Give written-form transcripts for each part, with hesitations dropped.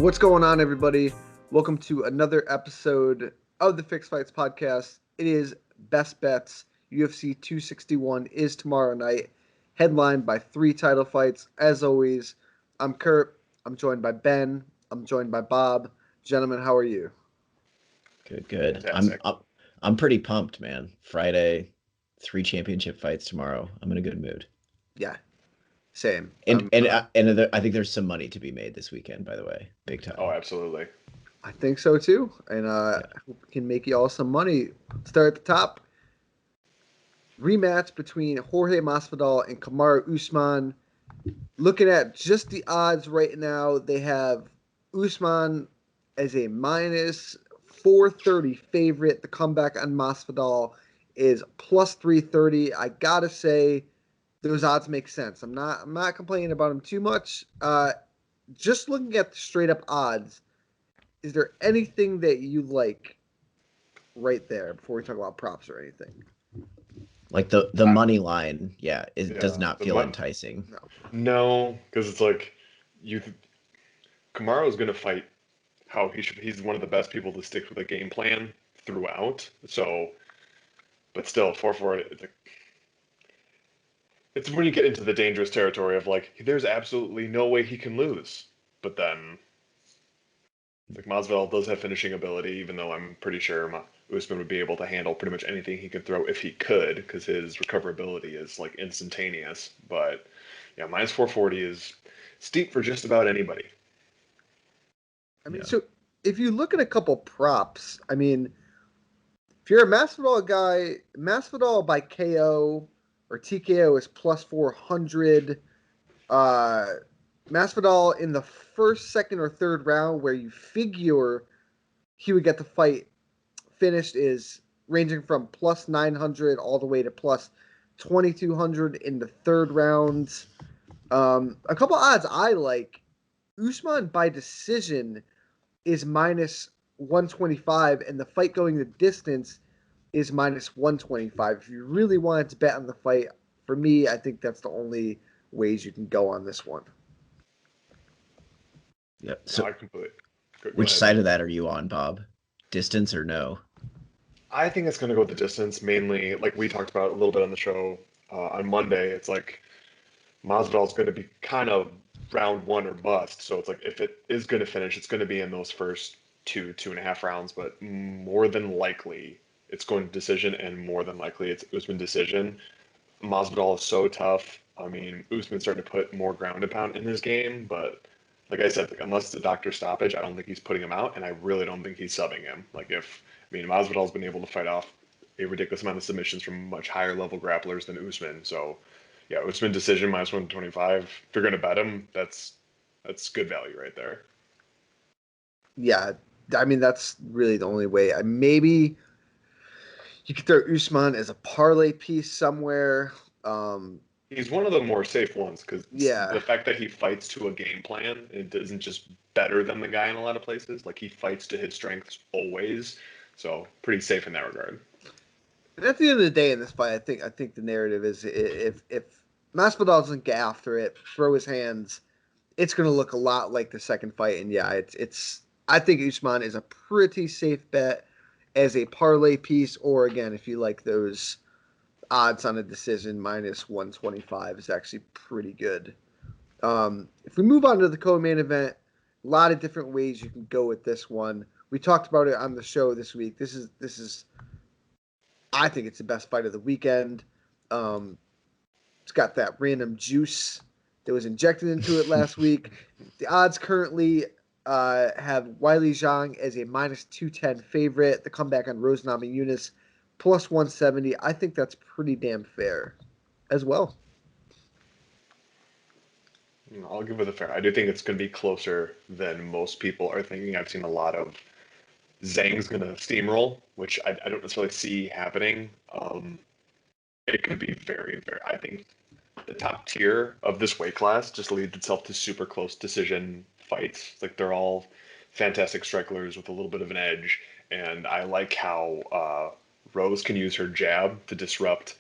What's going on, everybody? Welcome to another episode of the Fixed Fights podcast. It is Best Bets. UFC 261 is tomorrow night, headlined by 3 title fights. As always, I'm Kurt. I'm joined by Ben. I'm joined by Bob. Gentlemen, how are you? Good. I'm pretty pumped, man. Friday, 3 championship fights tomorrow. I'm in a good mood. Yeah, same. I think there's some money to be made this weekend, by the way, big time. Oh, absolutely. I think so too, and I hope we can make you all some money. Start at the top. Rematch between Jorge Masvidal and Kamaru Usman. Looking at just the odds right now, they have Usman as a minus 430 favorite. The comeback on Masvidal is plus 330. I gotta say, those odds make sense. I'm not complaining about them too much. Just looking at the straight up odds, is there anything that you like right there before we talk about props or anything? Like the money line, it does not feel enticing. No, because it's like Kamaru is going to fight how he should. He's one of the best people to stick with a game plan throughout. So, but still, 4-4. It's when you get into the dangerous territory of like, there's absolutely no way he can lose. But then, like Masvidal does have finishing ability, even though I'm pretty sure Usman would be able to handle pretty much anything he could throw if he could, because his recoverability is like instantaneous. But yeah, minus 440 is steep for just about anybody. I mean, so if you look at a couple props, I mean, if you're a Masvidal guy, Masvidal by KO or TKO is plus 400. Masvidal in the first, second, or third round, where you figure he would get the fight finished, is ranging from plus 900 all the way to plus 2200 in the third round. A couple odds I like. Usman by decision is minus 125, and the fight going the distance is minus 125. If you really wanted to bet on the fight, for me, I think that's the only ways you can go on this one. Yep. So, go which ahead. side of that are you on, Bob? Distance or no? I think it's going to go with the distance, mainly like we talked about a little bit on the show on Monday. It's like Masvidal is going to be kind of round 1 or bust. So it's like if it is going to finish, it's going to be in those first 2.5 rounds. But more than likely, it's going to decision, and more than likely, it's Usman decision. Masvidal is so tough. I mean, Usman's starting to put more ground and pound in his game, but like I said, unless it's a doctor stoppage, I don't think he's putting him out, and I really don't think he's subbing him. Masvidal's been able to fight off a ridiculous amount of submissions from much higher level grapplers than Usman. So, yeah, Usman decision minus 125. If you're going to bet him, that's good value right there. Yeah, I mean, that's really the only way. Maybe you could throw Usman as a parlay piece somewhere. He's one of the more safe ones because Yeah. the fact that he fights to a game plan, it isn't just better than the guy in a lot of places. Like, he fights to his strengths always. So pretty safe in that regard. And at the end of the day in this fight, I think the narrative is if Masvidal doesn't get after it, throw his hands, it's going to look a lot like the second fight. And yeah, it's I think Usman is a pretty safe bet as a parlay piece, or again, if you like those odds on a decision, minus 125 is actually pretty good. If we move on to the co-main event, a lot of different ways you can go with this one. We talked about it on the show this week. This is I think it's the best fight of the weekend. It's got that random juice that was injected into it last week. The odds currently have Weili Zhang as a minus 210 favorite. The comeback on Rose Namajunas plus 170. I think that's pretty damn fair as well. I'll give it a fair. I do think it's going to be closer than most people are thinking. I've seen a lot of Zhang's going to steamroll, which I don't necessarily see happening. It could be very, very. I think the top tier of this weight class just leads itself to super close decision fights. Like, they're all fantastic strikers with a little bit of an edge, and I like how Rose can use her jab to disrupt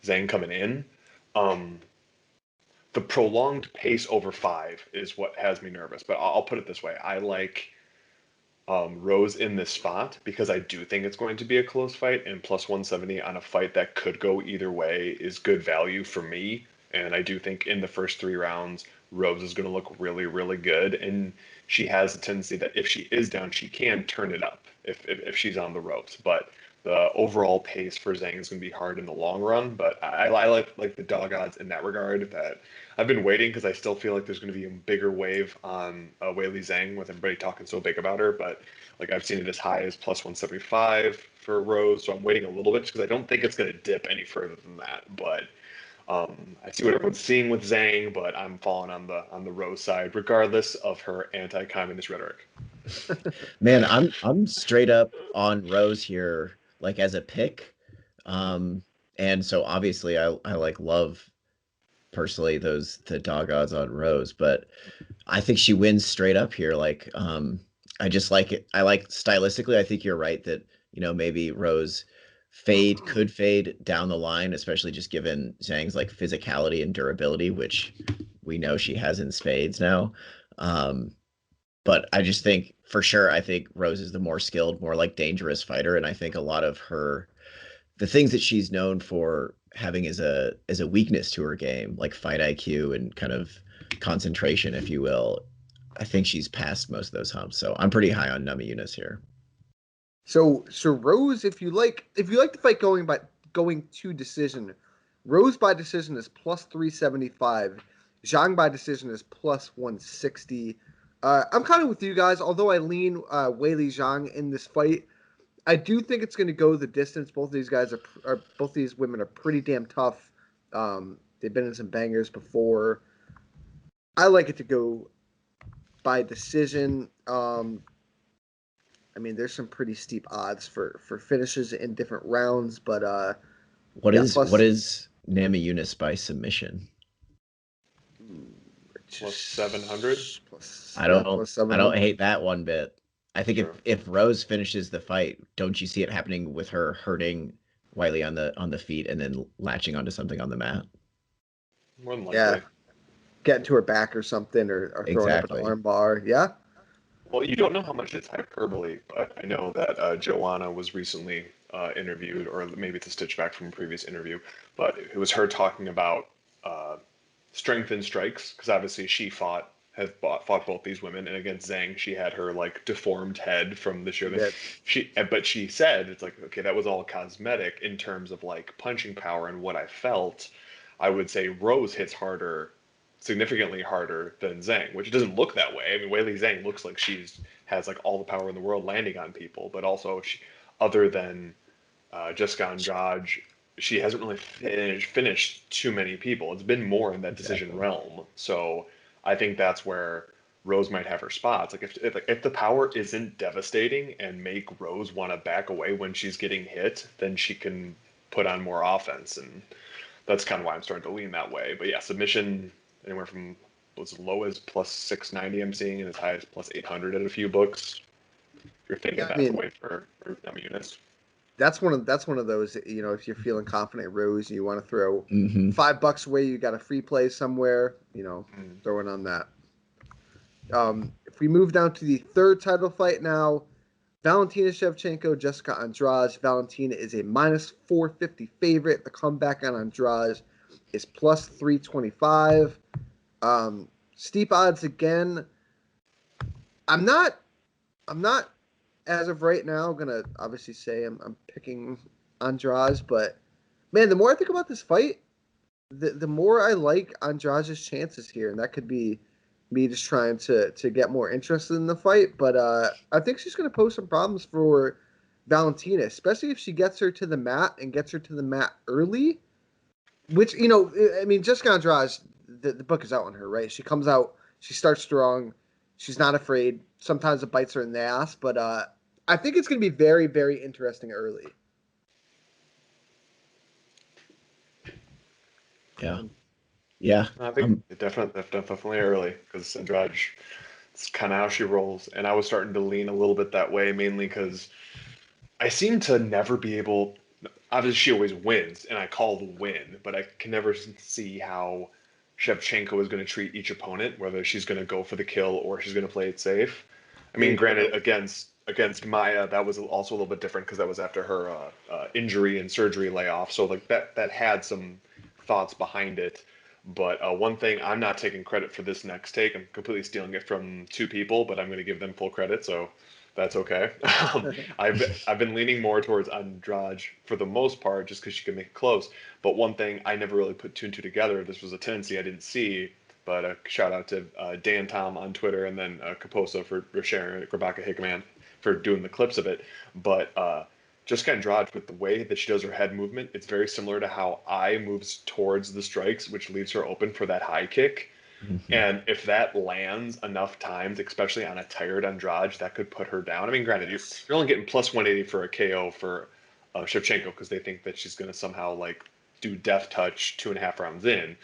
Zhang coming in. the prolonged pace over 5 is what has me nervous. But I'll put it this way: I like Rose in this spot because I do think it's going to be a close fight, and plus 170 on a fight that could go either way is good value for me. And I do think in the first 3 rounds, Rose is going to look really, really good. And she has a tendency that if she is down, she can turn it up if she's on the ropes. But the overall pace for Zhang is going to be hard in the long run. But I like the dog odds in that regard. That I've been waiting because I still feel like there's going to be a bigger wave on Weili Zhang with everybody talking so big about her. But like I've seen it as high as plus 175 for Rose, so I'm waiting a little bit because I don't think it's going to dip any further than that. But I see what everyone's seeing with Zhang, but I'm falling on the Rose side, regardless of her anti-communist rhetoric. Man, I'm straight up on Rose here, like as a pick. And so obviously I like love personally the dog odds on Rose, but I think she wins straight up here. Like, I just like it. I like stylistically, I think you're right that, maybe Rose could fade down the line, especially just given Zhang's like physicality and durability, which we know she has in spades now. But I just think for sure, I think Rose is the more skilled, more like dangerous fighter. And I think a lot of the things that she's known for having as a weakness to her game, like fight IQ and kind of concentration, if you will, I think she's passed most of those humps. So I'm pretty high on Namajunas here. So Rose, if you like the fight going to decision, Rose by decision is plus 375. Zhang by decision is plus 160. I'm kind of with you guys, although I lean Weili Zhang in this fight. I do think it's going to go the distance. Both of these guys both these women are pretty damn tough. They've been in some bangers before. I like it to go by decision. I mean, there's some pretty steep odds for finishes in different rounds, but what is Namajunas by submission? Plus 700. I don't hate that one bit. I think Sure. if Rose finishes the fight, don't you see it happening with her hurting Weili on the feet and then latching onto something on the mat? More than likely. Yeah, getting to her back or something, or throwing up an arm bar. Yeah. Well, you don't know how much it's hyperbole, but I know that Joanna was recently interviewed, or maybe it's a stitch back from a previous interview, but it was her talking about strength in strikes, because obviously she fought both these women, and against Zhang, she had her like deformed head from the show. But she said it's like, okay, that was all cosmetic in terms of like punching power and what I felt. I would say Rose hits harder, significantly harder than Zhang, which doesn't look that way. I mean, Weili Zhang looks like has like all the power in the world landing on people, but also other than Jessica Andrade, she hasn't really finished too many people. It's been more in that decision realm. So I think that's where Rose might have her spots. Like if the power isn't devastating and make Rose want to back away when she's getting hit, then she can put on more offense, and that's kind of why I'm starting to lean that way. But yeah, submission anywhere from as low as plus 690 I'm seeing, and as high as plus 800 at a few books. If you're thinking that's the way for units. That's one of those, if you're feeling confident Rose and you want to throw $5 away, you got a free play somewhere, throw it on that. If we move down to the third title fight now, Valentina Shevchenko, Jessica Andrade. Valentina is a minus 450 favorite. The comeback on Andrade is plus 325. Steep odds again. I'm not as of right now gonna obviously say I'm picking Andrade, but man, the more I think about this fight, the more I like Andrade's chances here, and that could be me just trying to get more interested in the fight. But I think she's going to pose some problems for Valentina, especially if she gets her to the mat and gets her to the mat early. Which, I mean, Jessica Andrade, the book is out on her, right? She comes out, she starts strong, she's not afraid. Sometimes it bites her in the ass, but I think it's going to be very, very interesting early. Yeah. Yeah, I think definitely early, because Andrade, it's kind of how she rolls, and I was starting to lean a little bit that way, mainly because I seem to never be able. Obviously, she always wins, and I call the win, but I can never see how Shevchenko is going to treat each opponent, whether she's going to go for the kill or she's going to play it safe. I mean, granted, against Maya, that was also a little bit different because that was after her injury and surgery layoff. So like that had some thoughts behind it. But one thing, I'm not taking credit for this next take. I'm completely stealing it from two people, but I'm going to give them full credit. So that's okay. I've been leaning more towards Andrade for the most part, just because she can make it close. But one thing I never really put two and two together. This was a tendency I didn't see. But shout out to Dan Tom on Twitter, and then Kaposo for sharing it, Rebecca Hickman for doing the clips of it. But Jessica Andrade, with the way that she does her head movement, it's very similar to how Ai moves towards the strikes, which leaves her open for that high kick. Mhm. And if that lands enough times, especially on a tired Andrade, that could put her down. I mean, granted, you're only getting plus 180 for a KO for Shevchenko because they think that she's going to somehow like do death touch 2.5 rounds in.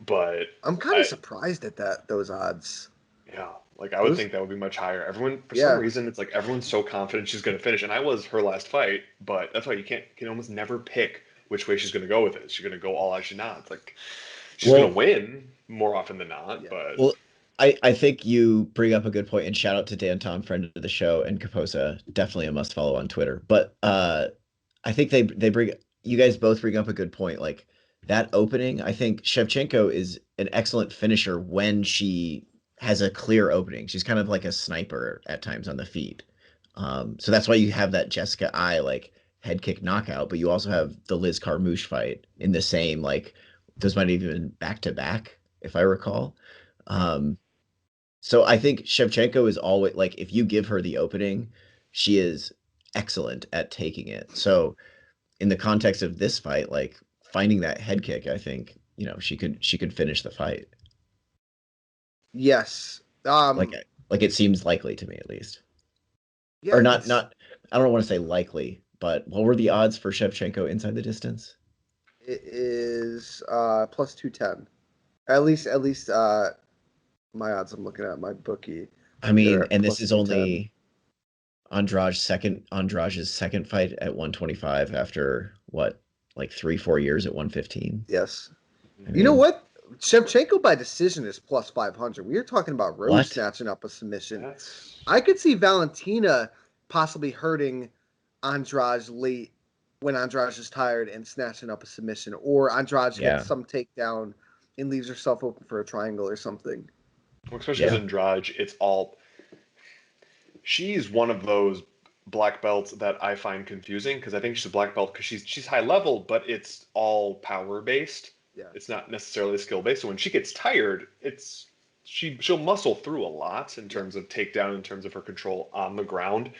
But I'm kind of surprised at those odds. yeah, like I would think that would be much higher. Everyone, for some reason, it's like everyone's so confident she's going to finish. And I was her last fight, but that's why you can almost never pick which way she's going to go with it. Is she going to go all out? She's not. It's like she's going to win more often than not. Yeah. But Well, I think you bring up a good point, and shout out to Dan Tom, friend of the show, and Kaposa, definitely a must follow on Twitter. But I think they bring you guys both bring up a good point. Like that opening, I think Shevchenko is an excellent finisher when she has a clear opening. She's kind of like a sniper at times on the feet. So that's why you have that Jessica Ai like head kick knockout, but you also have the Liz Carmouche fight in the same like those might have even back to back, if I recall. Um, so I think Shevchenko is always like if you give her the opening, she is excellent at taking it. So in the context of this fight, like finding that head kick, I think, she could finish the fight. Yes. Like like it seems likely to me at least. Yeah, Or not I don't want to say likely, but what were the odds for Shevchenko inside the distance? it is plus 210. At least my odds I'm looking at my bookie. I mean, They're at and this plus is 210. only Andrade's second fight at 125 after what, like 3-4 years at 115. Yes. I You know mean, what? Shevchenko by decision is plus 500. We were talking about Rose what? snatching up a submission. that's I could see Valentina possibly hurting Andrade late when Andrade is tired and snatching up a submission, or Andrade Yeah. gets some takedown and leaves herself open for a triangle or something. well, especially because Yeah. Andrade, it's all she's one of those black belts that I find confusing because I think she's a black belt because she's high level, but it's all power based. Yeah. It's not necessarily skill based. So when she gets tired, she'll muscle through a lot in Yeah. terms of takedown, in terms of her control on the ground.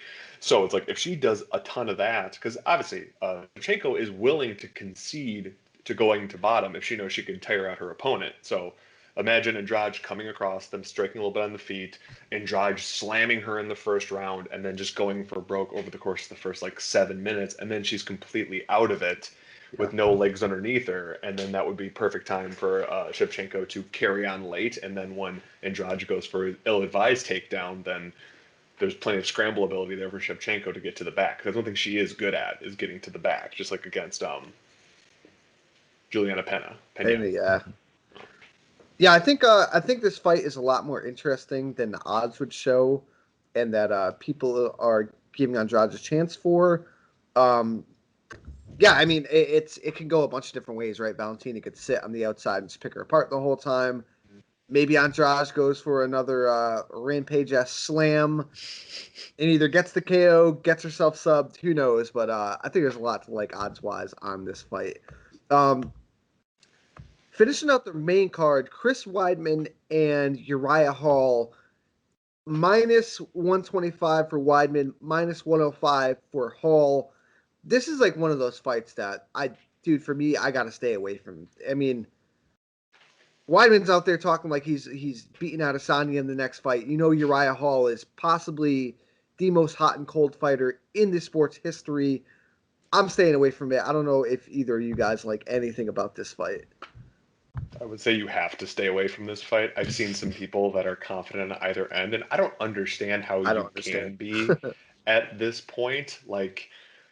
So it's like if she does a ton of that, because obviously Shevchenko is willing to concede to going to bottom if she knows she can tire out her opponent. So imagine Andrade coming across them, striking a little bit on the feet, Andrade slamming her in the first round, and then just going for broke over the course of the first like 7 minutes, and then she's completely out of it Yeah. with no legs underneath her, and then that would be perfect time for Shevchenko to carry on late, and then when Andrade goes for an ill-advised takedown, then there's plenty of scramble ability there for Shevchenko to get to the back. Because I don't think she is good at is getting to the back, just like against Juliana Pena. Yeah. Yeah, I think this fight is a lot more interesting than the odds would show, and that people are giving Andrade a chance for. Um, yeah, I mean it can go a bunch of different ways, right? Valentina could sit on the outside and just pick her apart the whole time. Maybe Andrade goes for another rampage ass slam and either gets the KO, gets herself subbed. Who knows? But I think there's a lot to like odds wise on this fight. Um, Finishing out the main card, Chris Weidman and Uriah Hall minus 125 for Weidman, minus 105 for Hall. This is like one of those fights that dude, for me, I got to stay away from. I mean, Weidman's out there talking like he's beating out Asanya in the next fight. You know, Uriah Hall is possibly the most hot and cold fighter in the sport's history. I'm staying away from it. I don't know if either of you guys like anything about this fight. I would say you have to stay away from this fight. I've seen some people that are confident on either end, and I don't understand how I don't you understand. can be at this point. Like,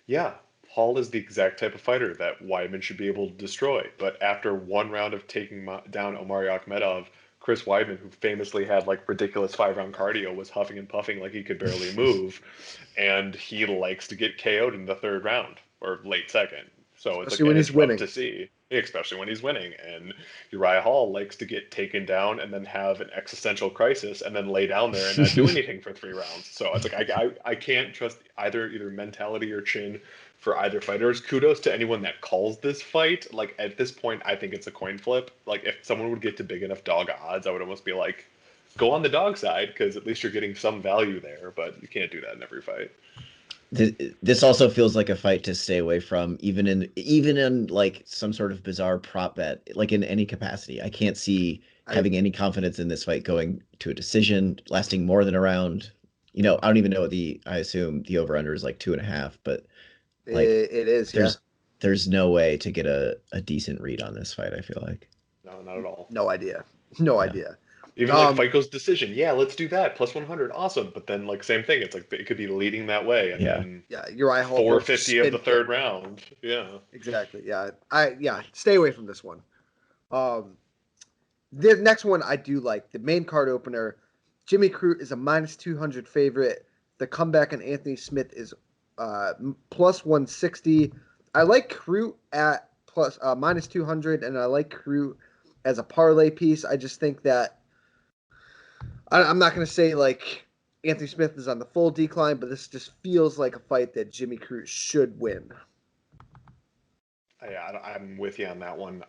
yeah, Hall is the exact type of fighter that Weidman should be able to destroy. But after one round of taking down Omari Akhmedov, Chris Weidman, who famously had like ridiculous 5-round cardio, was huffing and puffing like he could barely move, and he likes to get KO'd in the third round or late second. So it's like, Especially when and he's it's rough winning. to see, especially when he's winning. And Uriah Hall likes to get taken down and then have an existential crisis and then lay down there and not do anything for 3 rounds. So it's like I can't trust either mentality or chin for either fighters. Kudos to anyone that calls this fight. Like at this point, I think it's a coin flip. Like if someone would get to big enough dog odds, I would almost be like, go on the dog side because at least you're getting some value there. But you can't do that in every fight. This also feels like a fight to stay away from, even in like some sort of bizarre prop bet, like in any capacity. I can't see I having any confidence in this fight going to a decision, lasting more than a round. I don't even know I assume the over under is like 2.5, but like it is, yeah. there's no way to get a decent read on this fight, I feel like. No, not at all. No idea. No Yeah. idea. Even like fight goes decision. Yeah, let's do that. Plus 100. Awesome. But then like same thing. It's like it could be leading that way. And then Uriah Hall 450 of the third round. Yeah. Exactly. Yeah. Stay away from this one. The next one I do like. The main card opener. Jimmy Crute is a -200 favorite. The comeback on Anthony Smith is plus 160. I like Crute at plus -200, and I like Crute as a parlay piece. I just think that I'm not going to say like Anthony Smith is on the full decline, but this just feels like a fight that Jimmy Crute should win. Yeah, I'm with you on that one.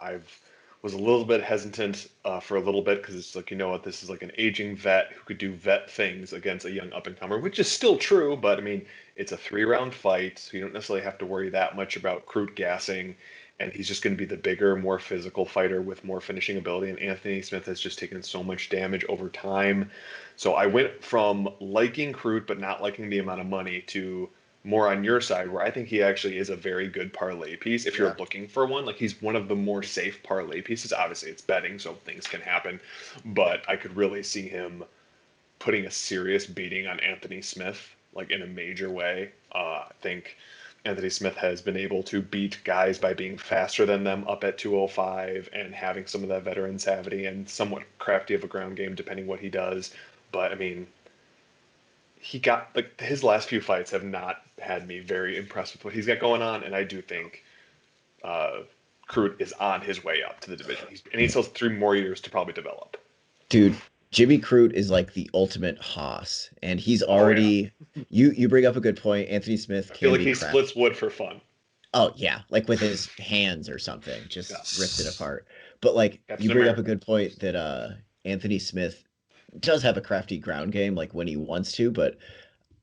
Was a little bit hesitant for a little bit because it's like, what, this is like an aging vet who could do vet things against a young up-and-comer, which is still true, but I mean, it's a 3-round fight, so you don't necessarily have to worry that much about Crute gassing, and he's just going to be the bigger, more physical fighter with more finishing ability, and Anthony Smith has just taken so much damage over time. So I went from liking Crute but not liking the amount of money to more on your side, where I think he actually is a very good parlay piece if you're looking for one. Like he's one of the more safe parlay pieces. Obviously, it's betting, so things can happen, but I could really see him putting a serious beating on Anthony Smith, like in a major way. I think Anthony Smith has been able to beat guys by being faster than them up at 205 and having some of that veteran savvy and somewhat crafty of a ground game, depending what he does. But I mean, he got like his last few fights have not had me very impressed with what he's got going on, and I do think Crute is on his way up to the division. And he still has 3 more years to probably develop. Dude, Jimmy Crute is like the ultimate hoss, and he's already. You bring up a good point. Anthony Smith. I feel like he splits wood for fun. Oh yeah, like with his hands or something, just ripped it apart. But like you bring up a good point that Anthony Smith does have a crafty ground game, like when he wants to, but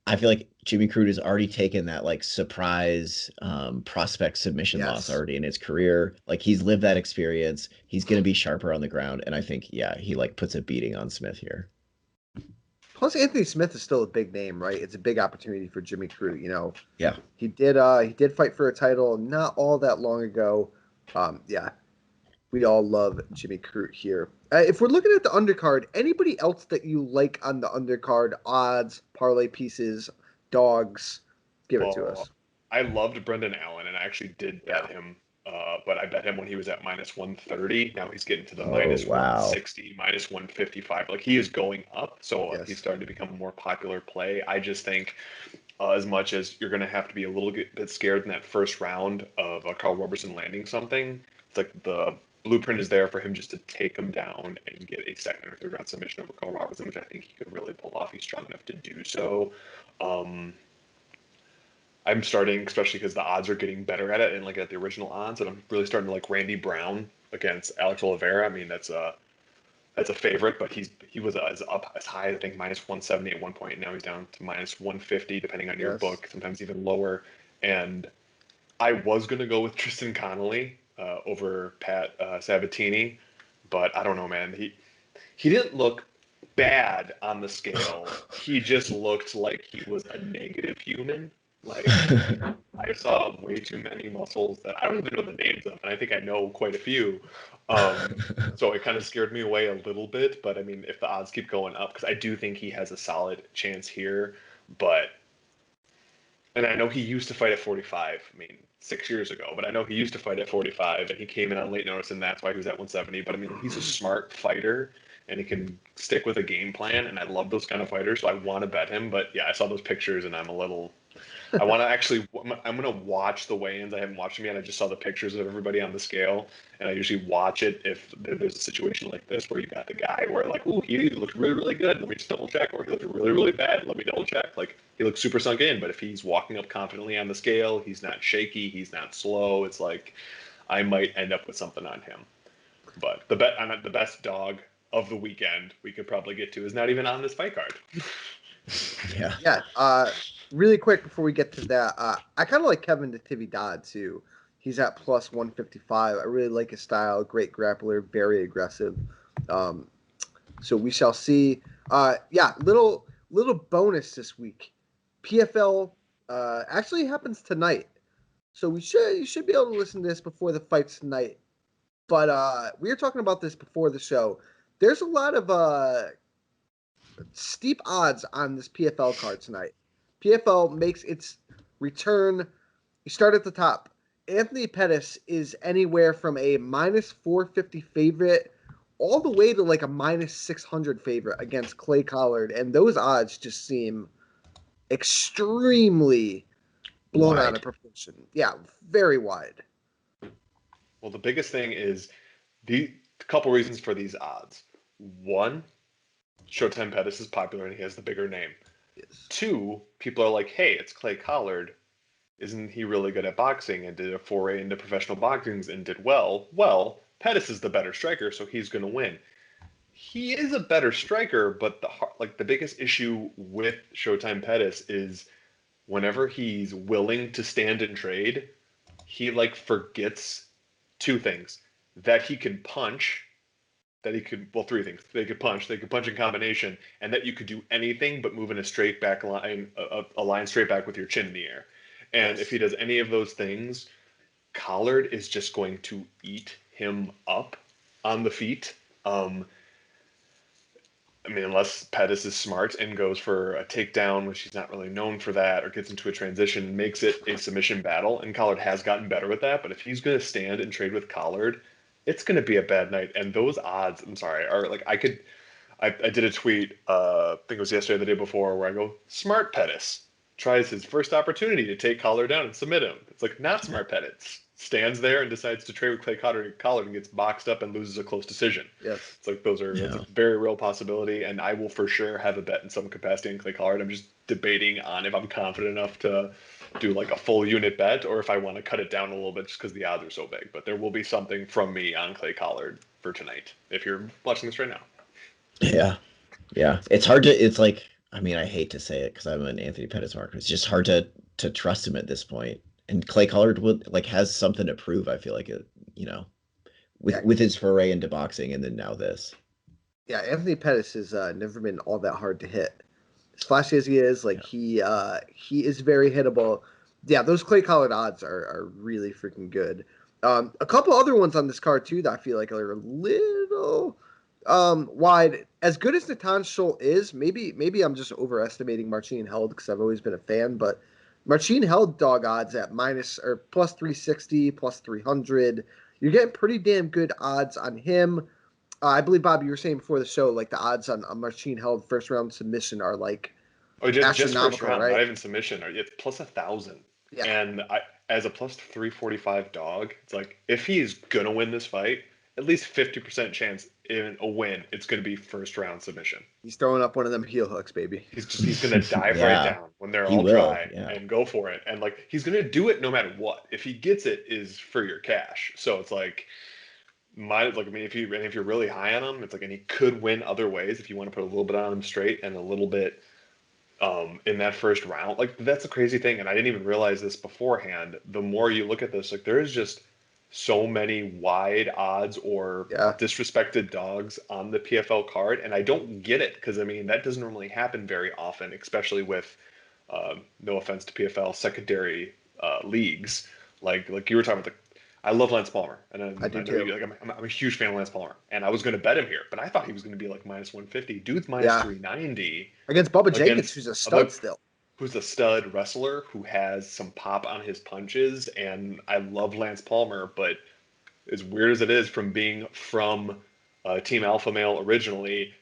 I feel like Jimmy Crute has already taken that like surprise prospect submission loss already in his career. Like he's lived that experience. He's going to be sharper on the ground, and I think he like puts a beating on Smith here. Plus, Anthony Smith is still a big name, right? It's a big opportunity for Jimmy Crute. Yeah, he did fight for a title not all that long ago. We all love Jimmy Crute here. If we're looking at the undercard, anybody else that you like on the undercard, odds, parlay pieces, dogs, give it to us. I loved Brendan Allen, and I actually did bet him, but I bet him when he was at -130. Now he's getting to the -160, -155. Like he is going up, so he's starting to become a more popular play. I just think as much as you're going to have to be a little bit scared in that first round of Carl Roberson landing something, it's like the blueprint is there for him just to take him down and get a second or third round submission over Carl Robertson, which I think he could really pull off. He's strong enough to do so. I'm starting, especially because the odds are getting better at it and like at the original odds, and I'm really starting to like Randy Brown against Alex Oliveira. I mean, that's a favorite, but he was up as high, I think, -170 at one point, and now he's down to -150, depending on your book, sometimes even lower. And I was going to go with Tristan Connolly over Pat Sabatini, but I don't know, man. He didn't look bad on the scale. He just looked like he was a negative human. Like I saw way too many muscles that I don't even know the names of, and I think I know quite a few. So it kind of scared me away a little bit. But I mean, if the odds keep going up, because I do think he has a solid chance here, and I know he used to fight at 45. I mean, 6 years ago, but I know he used to fight at 45 and he came in on late notice and that's why he was at 170. But I mean, he's a smart fighter and he can stick with a game plan. And I love those kind of fighters. So I want to bet him. But yeah, I saw those pictures and I'm a little, I want to actually, I'm going to watch the weigh-ins. I haven't watched them yet. I just saw the pictures of everybody on the scale. And I usually watch it if there's a situation like this where you got the guy where like, ooh, he looked really, really good. Let me just double check. Or he looked really, really bad. Let me double check. Like he looks super sunk in. But if he's walking up confidently on the scale, he's not shaky. He's not slow. It's like I might end up with something on him. But the best dog of the weekend we could probably get to is not even on this fight card. Yeah. Yeah. Really quick before we get to that, I kind of like Kevin Natividad too. He's at plus 155. I really like his style. Great grappler, very aggressive. So we shall see. Yeah, little bonus this week. PFL actually happens tonight, so you should be able to listen to this before the fights tonight. But we were talking about this before the show. There's a lot of steep odds on this PFL card tonight. PFL makes its return. You start at the top. Anthony Pettis is anywhere from a minus 450 favorite all the way to like a minus 600 favorite against Clay Collard. And those odds just seem extremely blown out of proportion. Yeah, very wide. Well, the biggest thing is the couple reasons for these odds. One, Showtime Pettis is popular and he has the bigger name. Yes. Two, people are like, hey, it's Clay Collard. Isn't he really good at boxing and did a foray into professional boxing and did well? Well, Pettis is the better striker, so he's going to win. He is a better striker, but the biggest issue with Showtime Pettis is whenever he's willing to stand and trade, he like forgets two things: that he can punch, that he could, well, three things: they could punch in combination, and that you could do anything but move in a straight back line, a line straight back with your chin in the air. And if he does any of those things, Collard is just going to eat him up on the feet. I mean, unless Pettis is smart and goes for a takedown, which he's not really known for that, or gets into a transition, makes it a submission battle, and Collard has gotten better with that. But if he's going to stand and trade with Collard, it's going to be a bad night. And those odds, I'm sorry, are like I did a tweet, I think it was yesterday or the day before, where I go, smart Pettis tries his first opportunity to take Collard down and submit him. It's like, not smart Pettis stands there and decides to trade with Clay Collard and gets boxed up and loses a close decision. Yes. It's like that's a very real possibility, and I will for sure have a bet in some capacity in Clay Collard. I'm just debating on if I'm confident enough to do like a full unit bet or if I want to cut it down a little bit just because the odds are so big. But there will be something from me on Clay Collard for tonight if you're watching this right now. Yeah. It's hard to. It's like, I mean, I hate to say it because I'm an Anthony Pettis marker. It's just hard to trust him at this point. And Clay Collard has something to prove. I feel like it, with his foray into boxing and then now this. Yeah, Anthony Pettis has never been all that hard to hit. As flashy as he is, he is very hittable. Yeah, those Clay Collard odds are really freaking good. A couple other ones on this card too that I feel like are a little wide. As good as Natan Schultz is, maybe I'm just overestimating Marcin Held because I've always been a fan, but Marcin Held dog odds at minus or plus 360, plus 300. You're getting pretty damn good odds on him. I believe, Bob, you were saying before the show, like the odds on Marcin Held first round submission are like just first round, right? Not even submission. It's plus 1,000. Yeah. And as a plus 345 dog, it's like if he's gonna win this fight, at least 50% chance in a win, it's going to be first round submission. He's throwing up one of them heel hooks, baby. He's going to dive right down when they're all dry and go for it. And like, he's going to do it no matter what. If he gets it, is for your cash. So it's like, if you're really high on him, it's like, and he could win other ways if you want to put a little bit on him straight and a little bit in that first round. Like, that's a crazy thing. And I didn't even realize this beforehand. The more you look at this, like, there is just so many wide odds or disrespected dogs on the PFL card, and I don't get it because I mean that doesn't normally happen very often, especially with no offense to PFL secondary leagues like you were talking about. I love Lance Palmer, and I do too. I'm a huge fan of Lance Palmer, and I was going to bet him here, but I thought he was going to be like minus 150. Dude's minus 390 against Bubba Jenkins, who's a stud still. who's a stud wrestler who has some pop on his punches, and I love Lance Palmer, but as weird as it is from being from Team Alpha Male originally,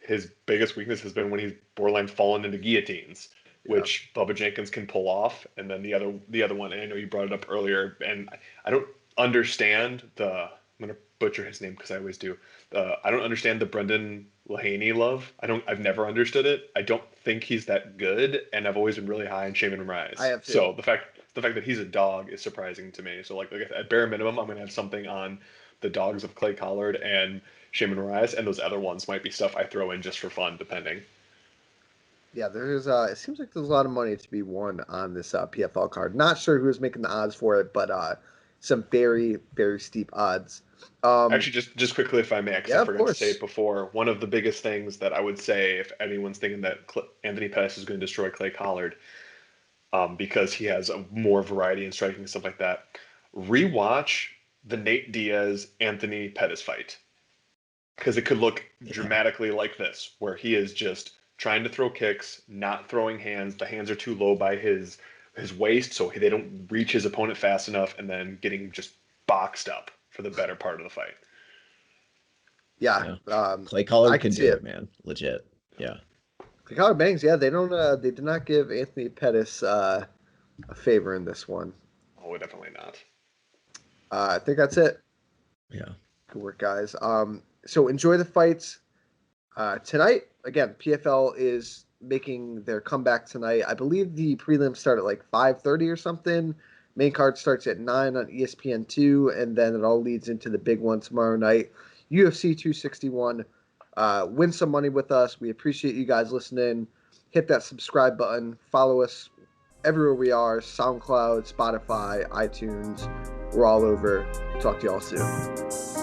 his biggest weakness has been when he's borderline fallen into guillotines, Yeah. which Bubba Jenkins can pull off. And then the other one, and I know you brought it up earlier, and I don't understand I'm gonna butcher his name because I always do. I don't understand the Brendan Lahaney love. I've never understood it. I don't think he's that good, and I've always been really high on Shaman Rise. I have too. So the fact that he's a dog is surprising to me. So like at bare minimum, I'm gonna have something on the dogs of Clay Collard and Shaman Rise, and those other ones might be stuff I throw in just for fun, depending. Yeah, there's it seems like there's a lot of money to be won on this PFL card. Not sure who's making the odds for it, but some very, very steep odds. Actually, just quickly, if I may, because Yeah, I of forgot to say course. it before, one of the biggest things that I would say if anyone's thinking that Anthony Pettis is going to destroy Clay Collard, because he has a more variety in striking and stuff like that, rewatch the Nate Diaz Anthony Pettis fight, because it could look dramatically like this, where he is just trying to throw kicks, not throwing hands. The hands are too low by his waist, so they don't reach his opponent fast enough, and then getting just boxed up for the better part of the fight. Yeah, Clay Collard I can see do it. it, man. Legit. Yeah. Clay Collard bangs. Yeah, they don't. They did not give Anthony Pettis a favor in this one. Oh, definitely not. I think that's it. Yeah. Good work, guys. So enjoy the fights tonight. Again, PFL is making their comeback tonight. I believe the prelims start at like 5:30 or something. Main card starts at 9 on ESPN2, and then it all leads into the big one tomorrow night, UFC 261. Win some money with us. We appreciate you guys listening. Hit that subscribe button. Follow us everywhere we are: SoundCloud, Spotify, iTunes. We're all over. Talk to y'all soon.